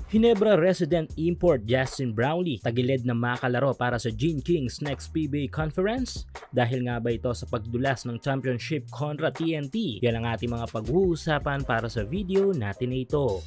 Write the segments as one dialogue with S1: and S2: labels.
S1: Ginebra resident import Justin Brownlee tagilid na makalaro para sa Gene Kings next PBA Conference? Dahil nga ba ito sa pagdulas ng championship kontra TNT? Yan ang ating mga pag-uusapan para sa video natin ito.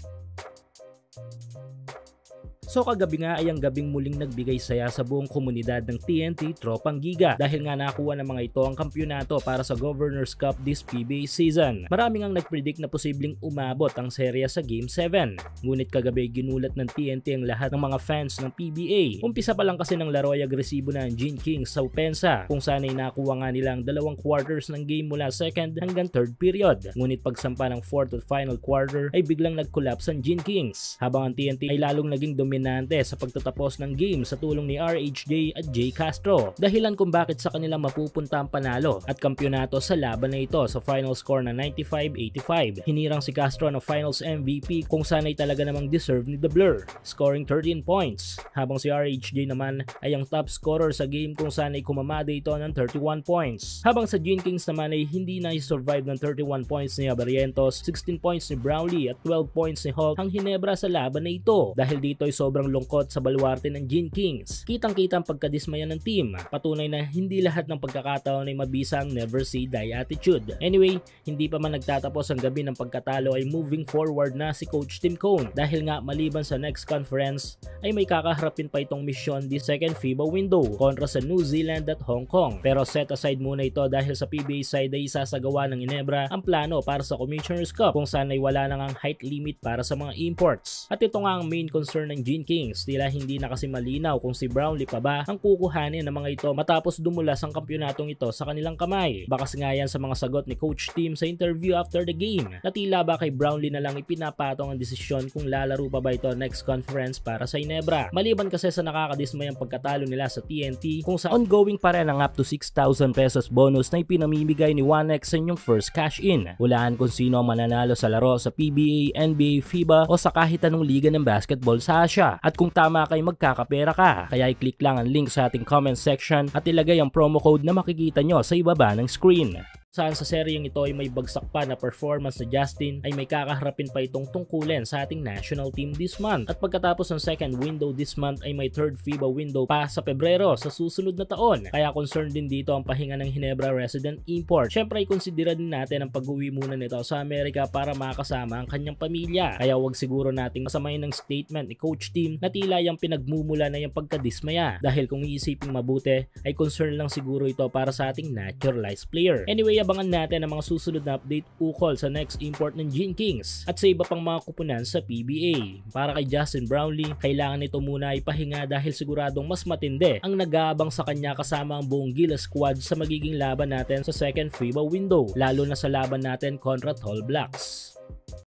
S1: So kagabi nga ay ang gabing muling nagbigay saya sa buong komunidad ng TNT Tropang Giga dahil nga nakuha ng mga ito ang kampyonato para sa Governors Cup this PBA season. Maraming ang nagpredict na posibleng umabot ang serya sa Game 7. Ngunit kagabi ginulat ng TNT ang lahat ng mga fans ng PBA. Umpisa pa lang kasi ng laro ay agresibo na ang Gene Kings sa opensa kung saan ay nakuha nga nila ang 2 quarters ng game mula 2nd hanggang 3rd period. Ngunit pagsampa ng 4th at final quarter ay biglang nag-collapse ang Gene Kings habang ang TNT ay lalong naging dominante sa pagtatapos ng game sa tulong ni RHJ at Jay Castro. Dahilan kung bakit sa kanila mapupunta ang panalo at kampyonato sa laban na ito sa final score na 95-85. Hinirang si Castro ng finals MVP kung sana'y talaga namang deserve ni The Blur, scoring 13 points. Habang si RHJ naman ay ang top scorer sa game kung sana'y kumamada ito ng 31 points. Habang sa Gene Kings naman ay hindi na i-survive ng 31 points ni Barrientos, 16 points ni Brownlee at 12 points ni Hulk ang Ginebra sa laban na ito. Dahil dito ay sobrang lungkot sa baluarte ng Gene Kings. Kitang-kita ang pagkadismaya ng team. Patunay na hindi lahat ng pagkakataon ay mabisa ang never say die attitude. Anyway, hindi pa man nagtatapos ang gabi ng pagkatalo ay moving forward na si Coach Tim Cone dahil nga maliban sa next conference ay may kakaharapin pa itong misyon di second FIBA window kontra sa New Zealand at Hong Kong. Pero set aside muna ito dahil sa PBA side ay isasagawa ng Ginebra ang plano para sa Commissioner's Cup kung saan ay wala nang ang height limit para sa mga imports. At ito nga ang main concern ng Gene Kings, tila hindi na kasi malinaw kung si Brownlee pa ba ang kukuhanin ng mga ito matapos dumulas ang kampyonatong ito sa kanilang kamay. Bakas nga yan sa mga sagot ni Coach Tim sa interview after the game na tila ba kay Brownlee na lang ipinapatong ang desisyon kung lalaro pa ba ito next conference para sa Ginebra. Maliban kasi sa nakakadismayang pagkatalo nila sa TNT kung sa ongoing pa rin ang up to 6,000 pesos bonus na ipinamimigay ni 1X sa inyong first cash in. Hulaan kung sino ang mananalo sa laro sa PBA, NBA, FIBA o sa kahit anong liga ng basketball sa Asia. At kung tama kay magkakapera ka, kaya i-click lang ang link sa ating comment section at ilagay ang promo code na makikita nyo sa ibaba ng screen. Saan sa seryeng ito ay may bagsak pa na performance na Justin ay may kakaharapin pa itong tungkulin sa ating national team this month. At pagkatapos ng second window this month ay may third FIBA window pa sa Pebrero sa susunod na taon. Kaya concerned din dito ang pahinga ng Ginebra resident import. Syempre ay konsidera din natin ang pag-uwi muna nito sa Amerika para makasama ang kanyang pamilya. Kaya wag siguro nating masamayin ng statement ni Coach Tim na tila yung pinagmumula na yung pagkadismaya. Dahil kung iisipin mabuti ay concern lang siguro ito para sa ating naturalized player. Anyway, abangan natin ang mga susunod na update ukol sa next import ng Gene Kings at sa iba pang mga kupunan sa PBA. Para kay Justin Brownlee, kailangan ito muna ipahinga dahil siguradong mas matindi ang nag-aabang sa kanya kasama ang buong Gila squad sa magiging laban natin sa second FIBA window, lalo na sa laban natin kontra Tall Blacks.